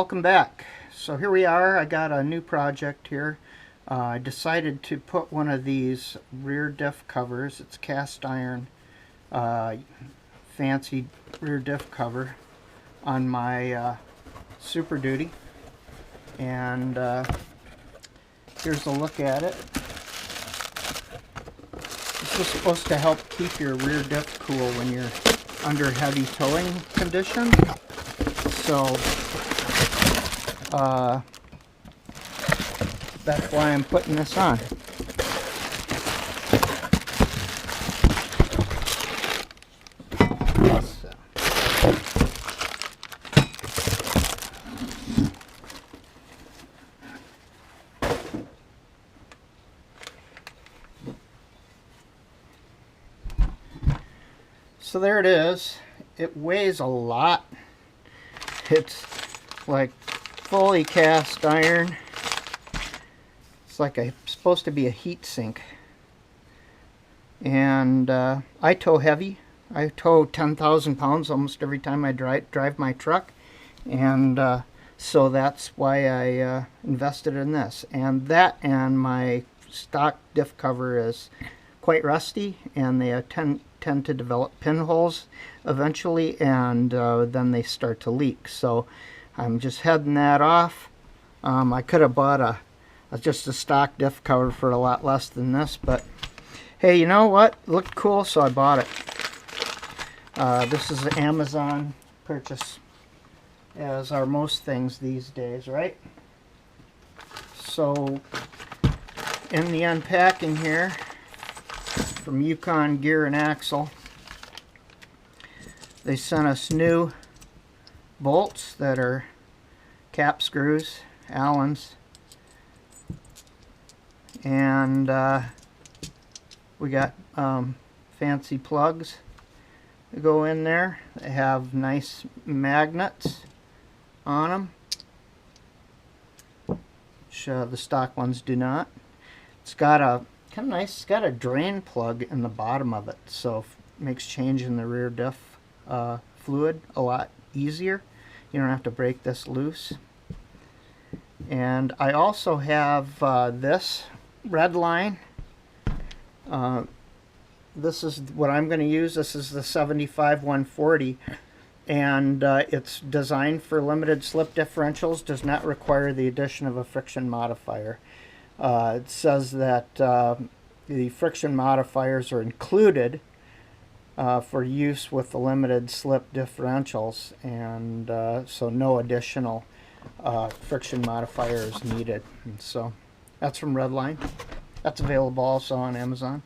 welcome back. So here we are. I got a new project here. I decided to put one of these rear diff covers. It's cast iron, fancy rear diff cover on my Super Duty. And here's a look at it. This is supposed to help keep your rear diff cool when you're under heavy towing conditions. So that's why I'm putting this on. So there it is. It weighs a lot. It's like fully cast iron. It's like supposed to be a heat sink. And I tow heavy. I tow 10,000 pounds almost every time I drive my truck. And so that's why I invested in this. And that and my stock diff cover is quite rusty, and they tend to develop pinholes eventually, and then they start to leak. So I'm just heading that off. I could have bought just a stock diff cover for a lot less than this, but hey, you know what? It looked cool, so I bought it. This is an Amazon purchase, as are most things these days, right? So in the unpacking here from Yukon Gear and Axle, they sent us new bolts that are cap screws, Allens, and we got fancy plugs that go in there. They have nice magnets on them, which the stock ones do not. It's got a kind of nice, it's got a drain plug in the bottom of it, so it makes changing the rear diff fluid a lot easier. You don't have to break this loose. And I also have this Redline. This is what I'm going to use. This is the 75-140, and it's designed for limited slip differentials, does not require the addition of a friction modifier. It says that the friction modifiers are included for use with the limited slip differentials, and so no additional friction modifier is needed. And so that's from Redline. That's available also on Amazon.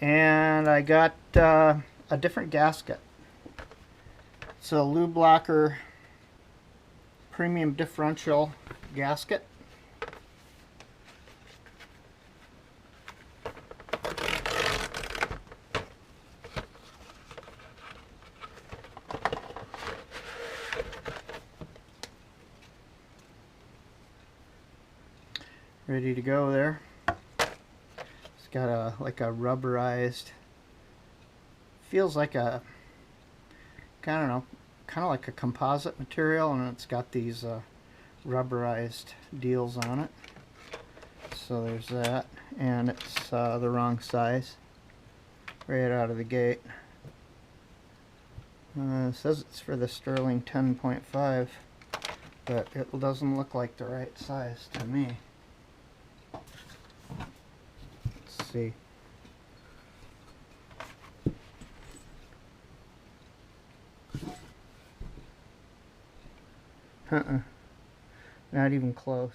And I got a different gasket. It's a Lube Locker premium differential gasket. Ready to go there. It's got a like a rubberized, feels like a, I don't know, kind of like a composite material, and it's got these rubberized deals on it. So there's that, and it's the wrong size right out of the gate. It says it's for the Sterling 10.5, but it doesn't look like the right size to me. See. Not even close.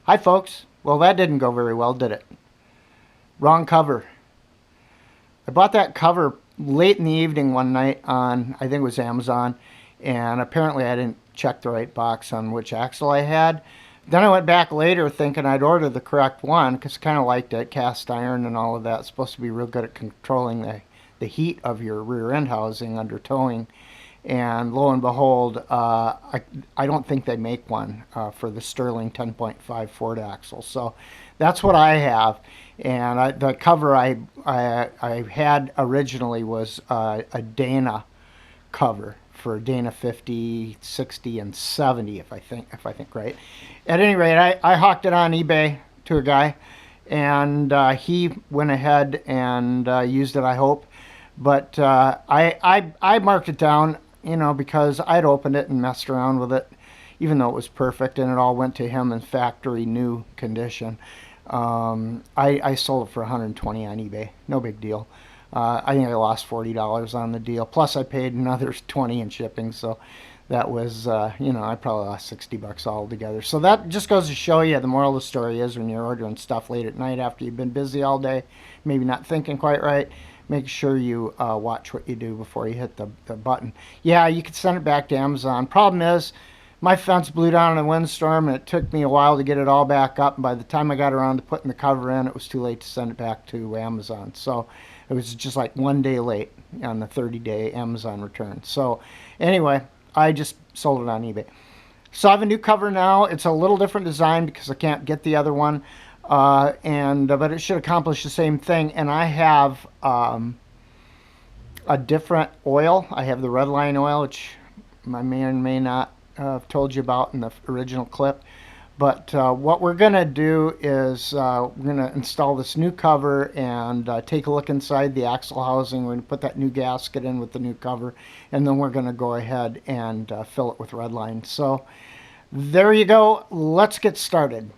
Hi folks. Well, that didn't go very well, did it? Wrong cover. I bought that cover late in the evening one night on, I think it was Amazon, and apparently I didn't check the right box on which axle I had. Then I went back later thinking I'd ordered the correct one, because I kind of liked it, cast iron and all of that. It's supposed to be real good at controlling the heat of your rear end housing under towing. And lo and behold, I don't think they make one for the Sterling 10.5 Ford axle. So that's what I have. And the cover I had originally was a Dana cover for Dana 50, 60, and 70, if I think right. At any rate, I hawked it on eBay to a guy, and he went ahead and used it, I hope. But I marked it down, because I'd opened it and messed around with it, even though it was perfect, and it all went to him in factory new condition. I sold it for 120 on eBay. No big deal. I think I lost $40 on the deal. Plus, I paid another 20 in shipping, so that was, I probably lost $60 altogether. So that just goes to show you the moral of the story is when you're ordering stuff late at night after you've been busy all day, maybe not thinking quite right, make sure you watch what you do before you hit the button. Yeah, you could send it back to Amazon. Problem is, my fence blew down in a windstorm, and it took me a while to get it all back up. And by the time I got around to putting the cover in, it was too late to send it back to Amazon. So it was just like 1 day late on the 30-day Amazon return. So anyway, I just sold it on eBay. So I have a new cover now. It's a little different design because I can't get the other one, but it should accomplish the same thing. And I have a different oil. I have the Redline oil, which I may or may not have told you about in the original clip. But what we're going to do is we're going to install this new cover and take a look inside the axle housing. We're going to put that new gasket in with the new cover, and then we're going to go ahead and fill it with Redline. So there you go. Let's get started.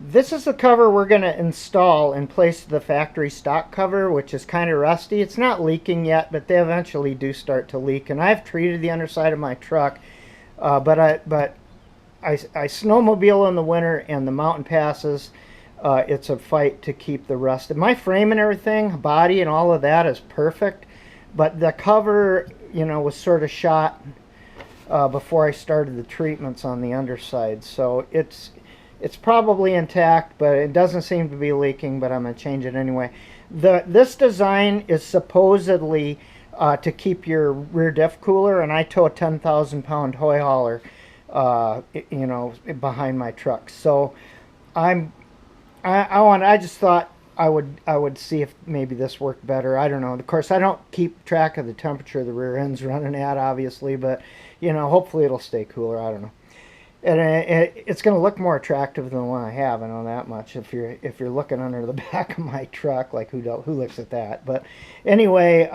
This is the cover we're going to install in place of the factory stock cover, which is kind of rusty. It's not leaking yet, but they eventually do start to leak. And I've treated the underside of my truck, but I snowmobile in the winter, and the mountain passes, it's a fight to keep the rust. And my frame and everything, body and all of that is perfect, but the cover, was sort of shot before I started the treatments on the underside. So it's probably intact, but it doesn't seem to be leaking, but I'm going to change it anyway. This design is supposedly to keep your rear diff cooler, and I tow a 10,000-pound toy hauler behind my truck. So I just thought I would see if maybe this worked better. I don't know. Of course, I don't keep track of the temperature the rear end's running at, obviously, but hopefully it'll stay cooler. I don't know. And it's going to look more attractive than the one I have. I know that much. If you're looking under the back of my truck, like who looks at that? But anyway,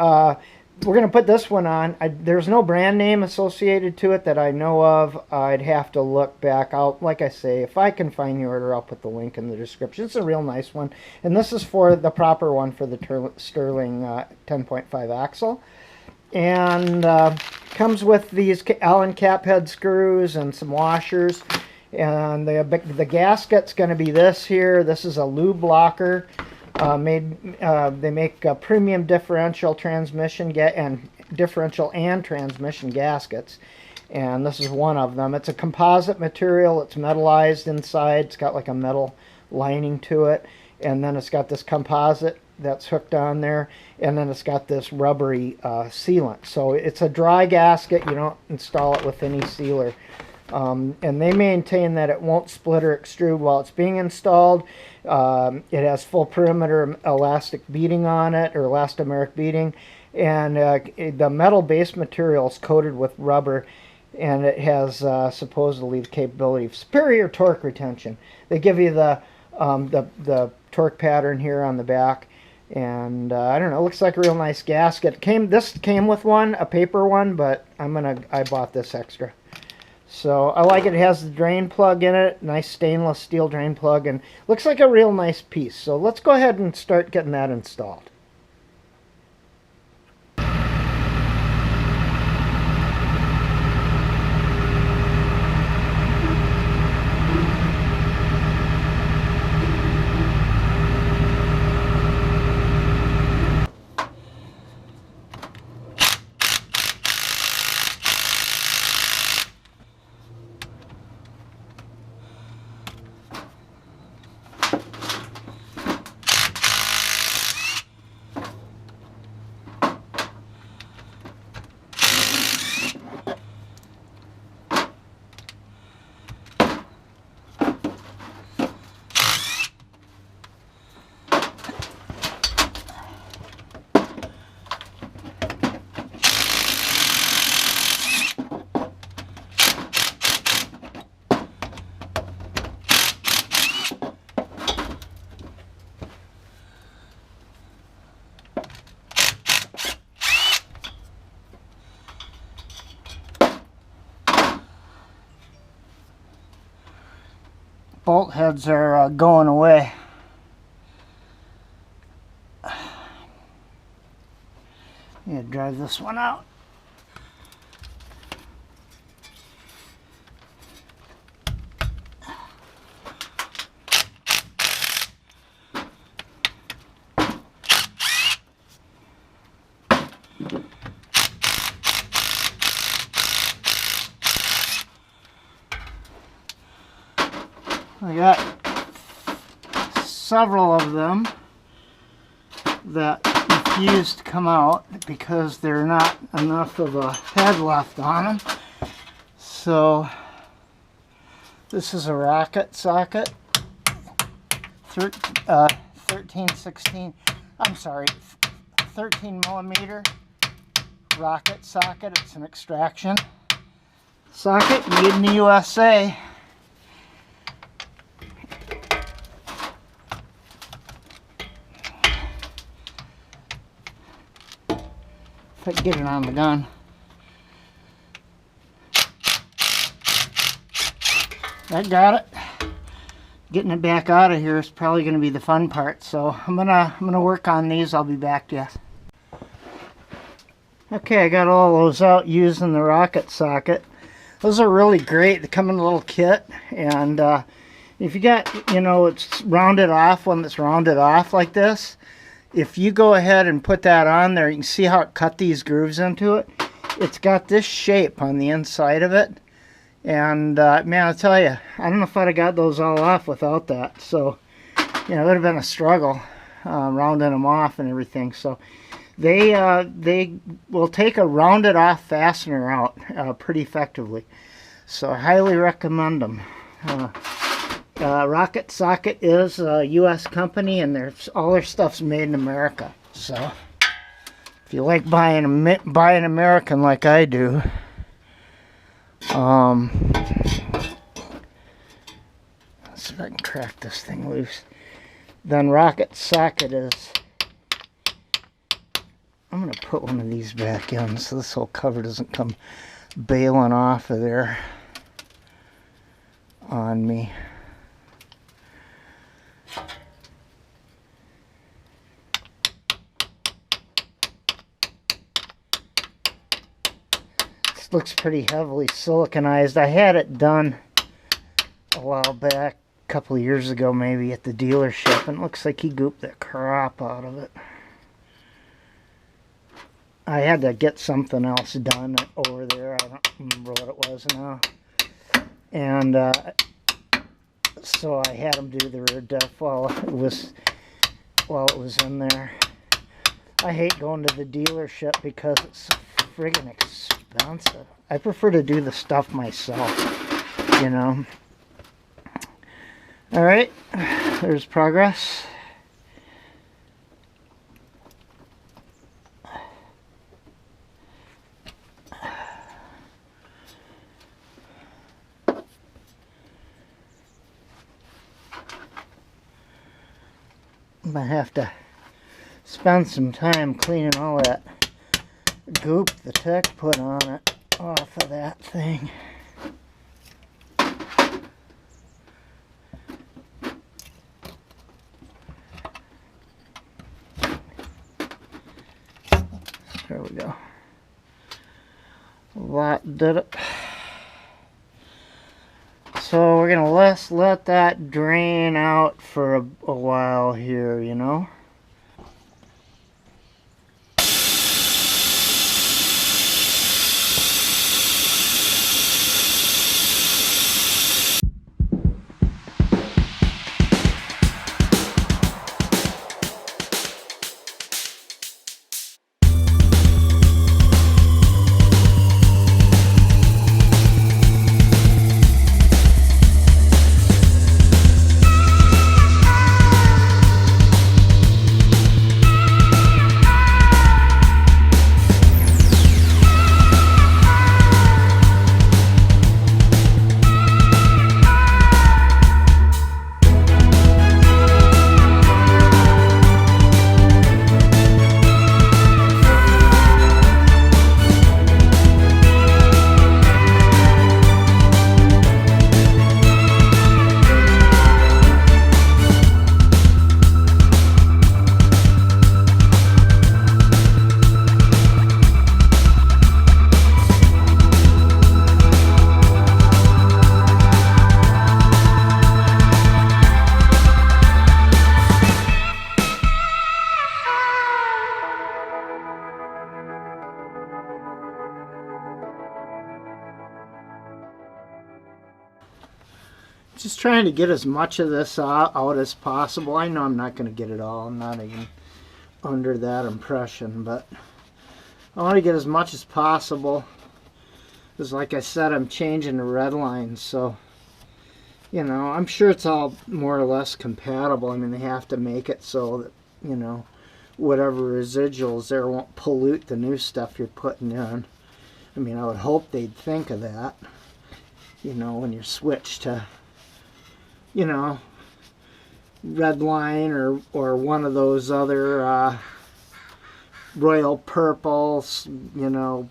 we're going to put this one on. There's no brand name associated to it that I know of. I'd have to look back. Like I say, if I can find the order, I'll put the link in the description. It's a real nice one. And this is for the proper one for the Sterling 10.5 axle. And comes with these Allen cap head screws and some washers. And the gasket's going to be this here. This is a Lube Locker. They make a premium differential transmission differential and transmission gaskets, and this is one of them. It's a composite material. It's metallized inside. It's got like a metal lining to it, and then it's got this composite that's hooked on there, and then it's got this rubbery sealant. So it's a dry gasket. You don't install it with any sealer. And they maintain that it won't split or extrude while it's being installed. It has full perimeter elastic beading on it, or elastomeric beading, and the metal base material is coated with rubber, and it has supposedly the capability of superior torque retention. They give you the torque pattern here on the back, and I don't know, it looks like a real nice gasket. This came with one, a paper one, but I bought this extra. So I like it. It has the drain plug in it, nice stainless steel drain plug, and looks like a real nice piece. So let's go ahead and start getting that installed. bolt heads are going away. Yeah, drive this one out. I got several of them that refuse to come out because there's not enough of a head left on them. So this is a rocket socket, 13 millimeter rocket socket. It's an extraction socket made in the USA. If I can get it on the gun. I got it. Getting it back out of here is probably going to be the fun part. So I'm gonna work on these. I'll be back to you. Okay, I got all those out using the rocket socket. Those are really great. They come in a little kit, and if you got, it's rounded off, one that's rounded off like this. If you go ahead and put that on there, you can see how it cut these grooves into it. It's got this shape on the inside of it. And man, I'll tell you, I don't know if I'd have got those all off without that. So, it would have been a struggle rounding them off and everything. So they will take a rounded off fastener out pretty effectively. So I highly recommend them. Rocket Socket is a U.S. company, and all their stuff's made in America. So if you like buying American like I do, let's see if I can crack this thing loose. Then Rocket Socket is. I'm gonna put one of these back in so this whole cover doesn't come bailing off of there on me. Looks pretty heavily siliconized. I had it done a while back, a couple of years ago maybe, at the dealership, and it looks like he gooped the crap out of it. I had to get something else done over there. I don't remember what it was now. And so I had him do the rear def while it was in there. I hate going to the dealership because it's so friggin' expensive. I prefer to do the stuff myself, Alright, there's progress. I'm gonna have to spend some time cleaning all that goop the tech put on it off of that thing. There we go. That did it. So we're gonna let that drain out for a while here, Just trying to get as much of this out as possible. I know I'm not going to get it all. I'm not even under that impression, but I want to get as much as possible. Because like I said, I'm changing the Redline, so you know, I'm sure it's all more or less compatible. I mean, they have to make it so that, you know, whatever residuals there won't pollute the new stuff you're putting in. I mean, I would hope they'd think of that, you know, when you switch to, you know, Redline or one of those other Royal Purples, you know,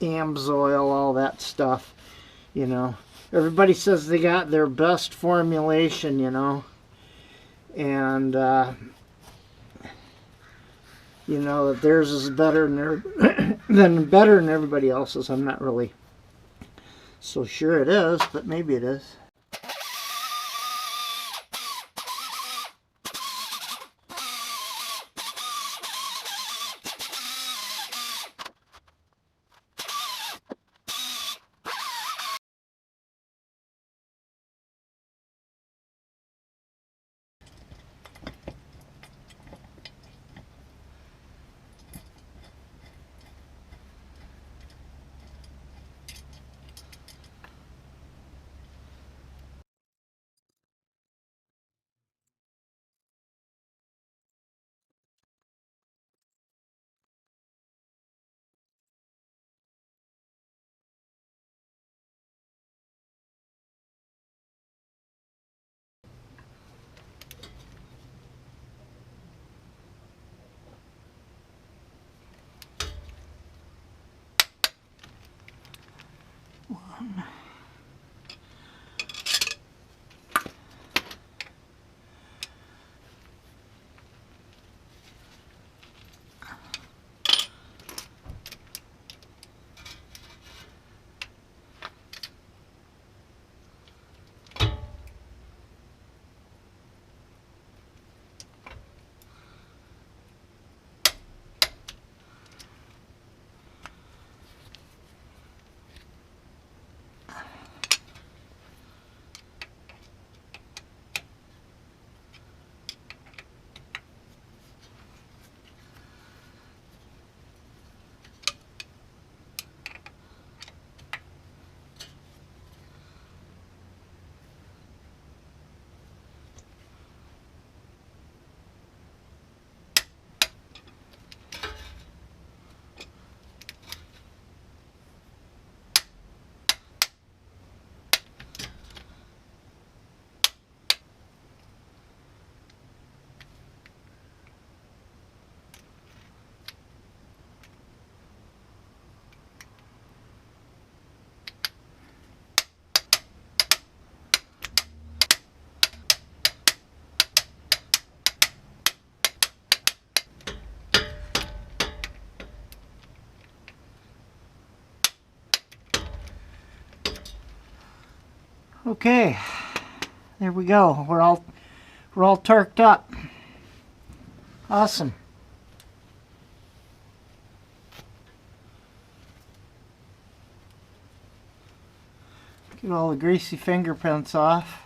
Amsoil, all that stuff, you know. Everybody says they got their best formulation, you know, and you know that theirs is better than everybody else's. I'm not really so sure it is, but maybe it is. Okay, there we go. We're all torqued up. Awesome. Get all the greasy fingerprints off.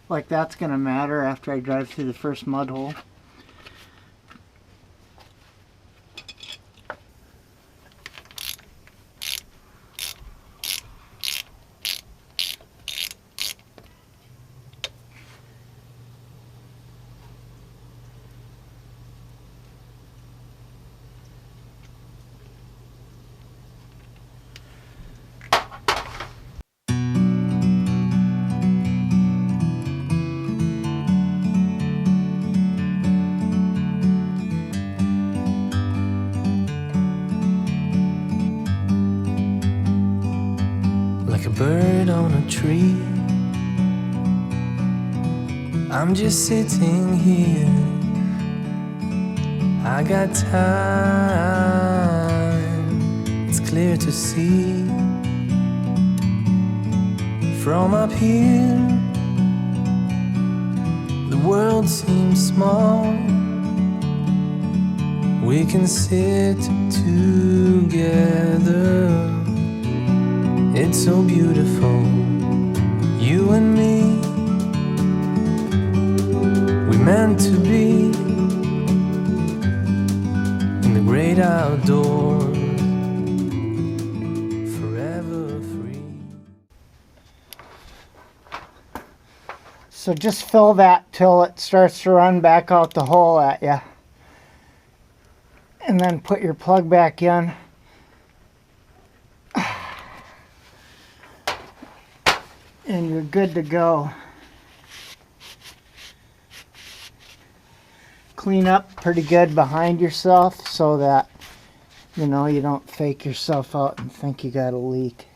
Like that's gonna matter after I drive through the first mud hole. Bird on a tree, I'm just sitting here. I got time, it's clear to see. From up here, the world seems small. We can sit together. It's so beautiful, meant to be in the great outdoors, forever free. So just fill that till it starts to run back out the hole at you. And then put your plug back in. And you're good to go. Clean up pretty good behind yourself so that, you know, you don't fake yourself out and think you got a leak.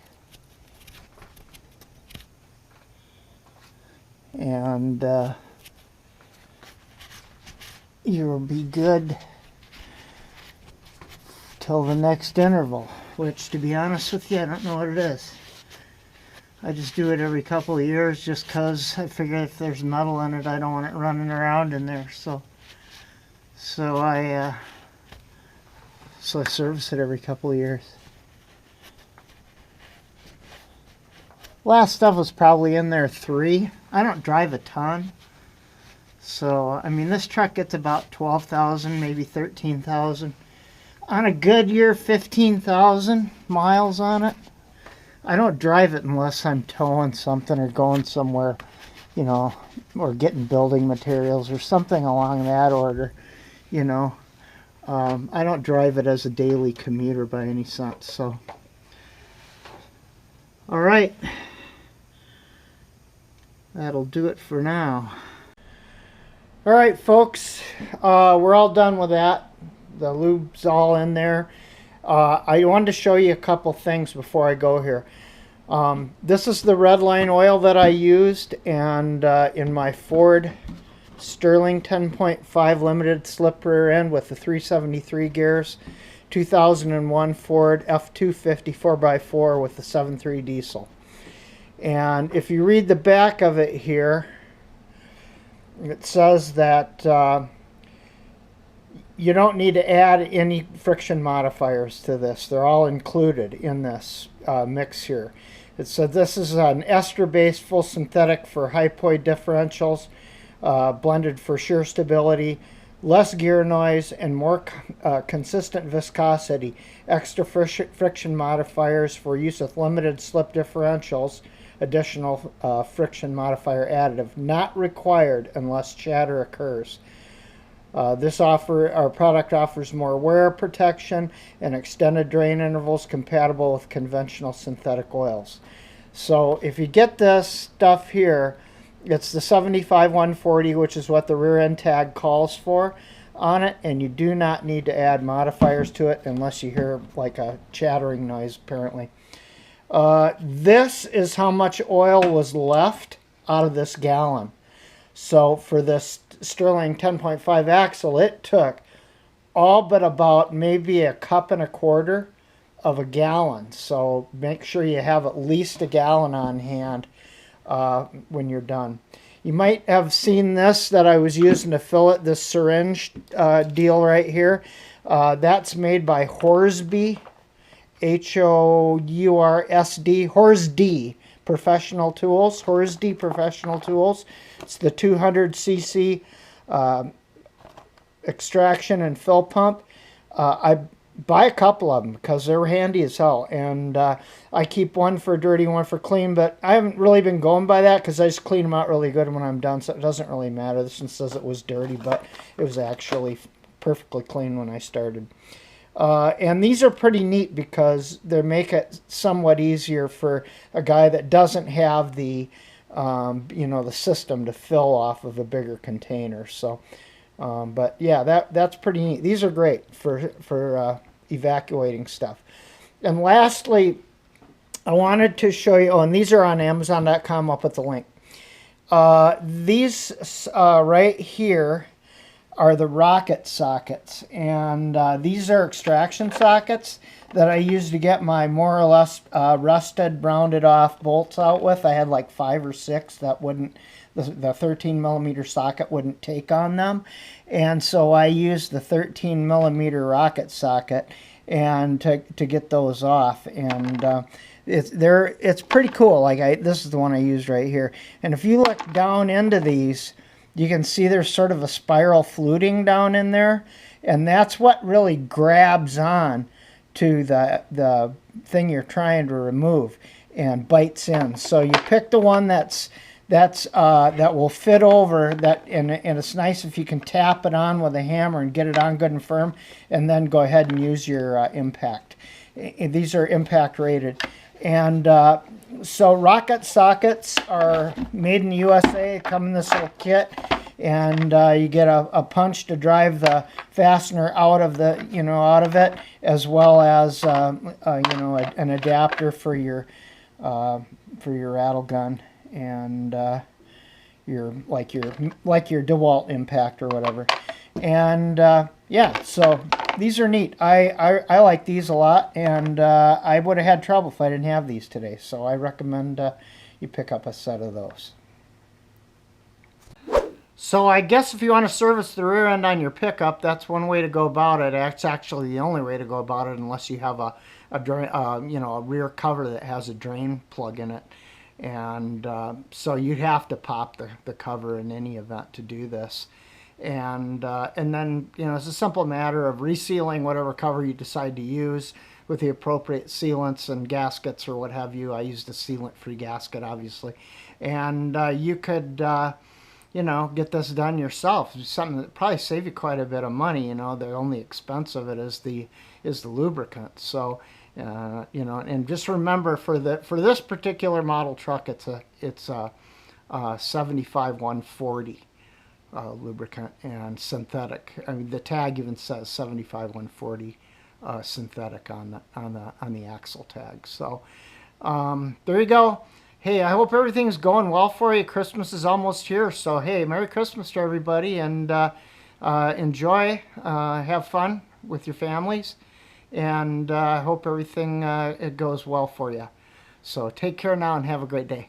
And you'll be good till the next interval, which, to be honest with you, I don't know what it is. I just do it every couple of years just because I figure if there's metal in it, I don't want it running around in there. So I service it every couple of years. Last stuff was probably in there 3. I don't drive a ton. So, I mean, this truck gets about 12,000, maybe 13,000. On a good year, 15,000 miles on it. I don't drive it unless I'm towing something or going somewhere, you know, or getting building materials or something along that order, you know. I don't drive it as a daily commuter by any sense, so. All right. That'll do it for now. All right, folks, we're all done with that. The lube's all in there. I wanted to show you a couple things before I go here. This is the Redline oil that I used, and in my Ford Sterling 10.5 limited slip rear end with the 373 gears, 2001 Ford F-250 4x4 with the 7.3 diesel. And if you read the back of it here, it says that you don't need to add any friction modifiers to this. They're all included in this mix here. It said this is an ester-based full synthetic for hypoid differentials, blended for shear stability, less gear noise, and more consistent viscosity. Extra friction modifiers for use with limited slip differentials. Additional friction modifier additive not required unless chatter occurs. Our product offers more wear protection and extended drain intervals compatible with conventional synthetic oils. So if you get this stuff here, it's the 75-140, which is what the rear end tag calls for on it, and you do not need to add modifiers to it unless you hear like a chattering noise apparently. This is how much oil was left out of this gallon. So for this Sterling 10.5 axle, it took all but about maybe 1.25 cups of a gallon. So make sure you have at least a gallon on hand when you're done. You might have seen this that I was using to fill it, this syringe deal right here. That's made by Horsby, H-O-U-R-S-D, Horsd Professional Tools, Horsd Professional Tools. It's the 200cc extraction and fill pump. I buy a couple of them because they're handy as hell, and I keep one for dirty, one for clean, but I haven't really been going by that because I just clean them out really good when I'm done, so it doesn't really matter. This one says it was dirty, but it was actually perfectly clean when I started. And these are pretty neat because they make it somewhat easier for a guy that doesn't have the you know, the system to fill off of a bigger container. So but yeah, that's pretty neat. These are great for evacuating stuff. And lastly, I wanted to show you, and these are on Amazon.com. I'll put the link. These right here are the rocket sockets, and these are extraction sockets that I use to get my more or less rusted, rounded off bolts out with. I had like 5 or 6 that wouldn't, the 13 millimeter socket wouldn't take on them, and so I used the 13 millimeter rocket socket and to get those off. And it's pretty cool. Like this is the one I used right here, and if you look down into these, you can see there's sort of a spiral fluting down in there, and that's what really grabs on to the thing you're trying to remove and bites in. So you pick the one that will fit over that, and it's nice if you can tap it on with a hammer and get it on good and firm, and then go ahead and use your impact. These are impact rated. And so rocket sockets are made in the USA, come in this little kit, and you get a punch to drive the fastener out of it, as well as an adapter for your rattle gun and your DeWalt impact or whatever. And yeah, so these are neat. I like these a lot, and I would have had trouble if I didn't have these today. So I recommend you pick up a set of those. So I guess if you want to service the rear end on your pickup, that's one way to go about it. That's actually the only way to go about it, unless you have a rear cover that has a drain plug in it. And so you'd have to pop the cover in any event to do this. And then, it's a simple matter of resealing whatever cover you decide to use with the appropriate sealants and gaskets or what have you. I used a sealant-free gasket, obviously. And you could, get this done yourself. It's something that probably save you quite a bit of money. The only expense of it is the lubricant. So, and just remember for this particular model truck, it's a 75-140. Lubricant and synthetic. I mean, the tag even says 75-140 synthetic on the axle tag. So there you go. Hey, I hope everything's going well for you. Christmas is almost here, so hey, Merry Christmas to everybody, and enjoy, have fun with your families, and I hope everything it goes well for you. So take care now and have a great day.